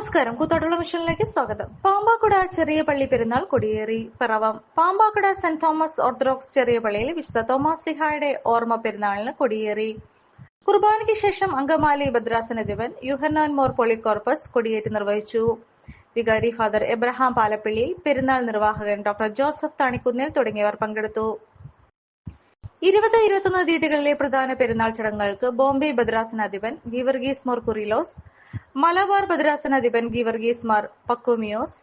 നമസ്കാരം. കൂത്താട്ടുള്ള മിഷനിലേക്ക് സ്വാഗതം. പാമ്പാക്കുട ചെറിയ പള്ളി പെരുന്നാൾ കൊടിയേറി. Piravom Pampakuda saint Thomas Orthodox ചെറിയ പള്ളിയിൽ വിശുദ്ധ തോമസ് ലിഹായുടെ ഓർമ്മ പെരുന്നാളിന് കൊടിയേറി. കുർബാനയ്ക്ക് ശേഷം അങ്കമാലി ഭദ്രാസനാധിപൻ യൂഹന്നാൻ മോർ പോളികോർപ്പസ് കൊടിയേറ്റ് നിർവഹിച്ചു. വികാരി ഫാദർ എബ്രഹാം പാലപ്പള്ളി, പെരുന്നാൾ നിർവാഹകൻ ഡോക്ടർ ജോസഫ് താണിക്കുന്നിൽ തുടങ്ങിയവർ പങ്കെടുത്തു. 20-21 തീയതികളിലെ പ്രധാന പെരുന്നാൾ ചടങ്ങുകൾക്ക് ബോംബെ ഭദ്രാസനാധിപൻ ഗീവർഗീസ് മോർ കുറിലോസ്, മലബാർ ഭദ്രാസനാധിപൻ ഗീവർഗീസ് മാർ പക്കൂമിയോസ്,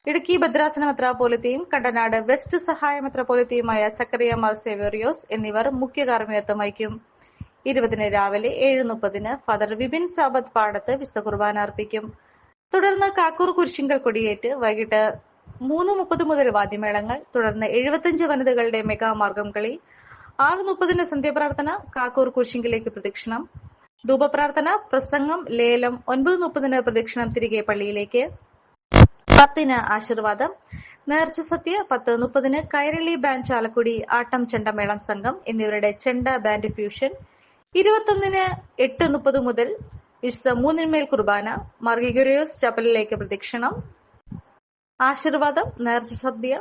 ഇടുക്കി ഭദ്രാസന മെത്രാപ്പോലിത്തയും കണ്ടനാട് വെസ്റ്റ് സഹായ മെത്രാപ്പോലിത്തയുമായ സക്കറിയ മാർ സേവേറിയോസ് എന്നിവർ മുഖ്യ കാർമ്മികത്വം വഹിക്കും. 20 രാവിലെ 7:30 ഫാദർ വിപിൻ സാബത്ത് പാടത്ത് വിശുദ്ധ കുർബാന അർപ്പിക്കും. തുടർന്ന് കാക്കൂർ കുരിശിങ്കൽ കൊടിയേറ്റ് വൈകിട്ട് 3:30 മുതൽ വാദ്യമേളങ്ങൾ, തുടർന്ന് 75 വനിതകളുടെ മെഗാ മാർഗം കളി, 6:30 സന്ധ്യാപ്രാർത്ഥന, കാക്കൂർ കുരിശിങ്കിലേക്ക് പ്രദക്ഷിണം, ധൂപപ്രാർത്ഥന, പ്രസംഗം, ലേലം, 9:30 പ്രദക്ഷിണം തിരികെ പള്ളിയിലേക്ക്, 10 ആശീർവാദം, നേർച്ച സദ്യ, 10:30 കൈരളി ബാൻഡ് ചാലക്കുടി ആട്ടം ചെണ്ടമേളം സംഘം എന്നിവരുടെ ചെണ്ട ബാൻഡ് ഫ്യൂഷൻ, 21 8:30 മുതൽ വിശുദ്ധ മൂന്നിന്മേൽ കുർബാന, മാർ ഗ്രിഗോറിയോസ് ചാപ്പലിലേക്ക് പ്രദക്ഷിണം, ആശീർവാദം, നേർച്ച സദ്യ,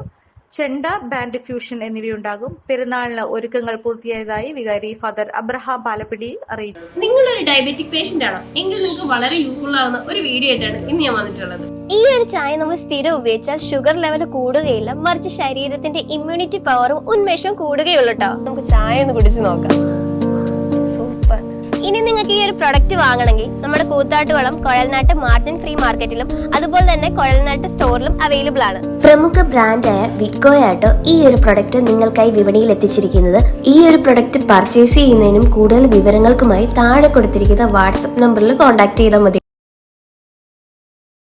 ചെണ്ട ബാൻഡ് ഫ്യൂഷൻ എന്നിവയുണ്ടാകും. പെരുന്നാളിന് ഒരുക്കങ്ങൾ പൂർത്തിയായതായി വികാരി ഫാദർ അബ്രഹാം പാലപ്പിടി അറിയിച്ചു. നിങ്ങളൊരു ഡയബറ്റിക് പേഷ്യന്റ് ആണോ എങ്കിൽ നിങ്ങൾക്ക് വളരെ യൂസ്ഫുൾ ആവുന്ന ഒരു വീഡിയോ ആയിട്ടാണ് ഇന്ന് ഞാൻ വന്നിട്ടുള്ളത്. ഈ ഒരു ചായ നമ്മൾ സ്ഥിരം ഉപയോഗിച്ചാൽ ഷുഗർ ലെവൽ കൂടുകയില്ല, മറിച്ച് ശരീരത്തിന്റെ ഇമ്മ്യൂണിറ്റി പവറും ഉന്മേഷവും കൂടുകയുള്ളൂ കേട്ടോ. നമുക്ക് ചായ ഒന്ന് കുടിച്ച് നോക്കാം. സൂപ്പർ. ഇനി നിങ്ങൾക്ക് ഈ ഒരു പ്രൊഡക്റ്റ് വാങ്ങണമെങ്കിൽ നമ്മുടെ കൂത്താട്ടുകുളം കുഴൽനാട്ട് മാർജിൻ ഫ്രീ മാർക്കറ്റിലും അതുപോലെ തന്നെ കുഴൽനാട്ട് സ്റ്റോറിലും അവൈലബിൾ ആണ്. പ്രമുഖ ബ്രാൻഡായ വിക്കോയാട്ടോ ഈ ഒരു പ്രൊഡക്റ്റ് നിങ്ങൾക്കായി വിപണിയിൽ എത്തിച്ചിരിക്കുന്നത്. ഈ ഒരു പ്രൊഡക്റ്റ് പർച്ചേസ് ചെയ്യുന്നതിനും കൂടുതൽ വിവരങ്ങൾക്കുമായി താഴെ കൊടുത്തിരിക്കുന്ന വാട്സ്ആപ്പ് നമ്പറിൽ കോൺടാക്ട് ചെയ്താൽ മതി.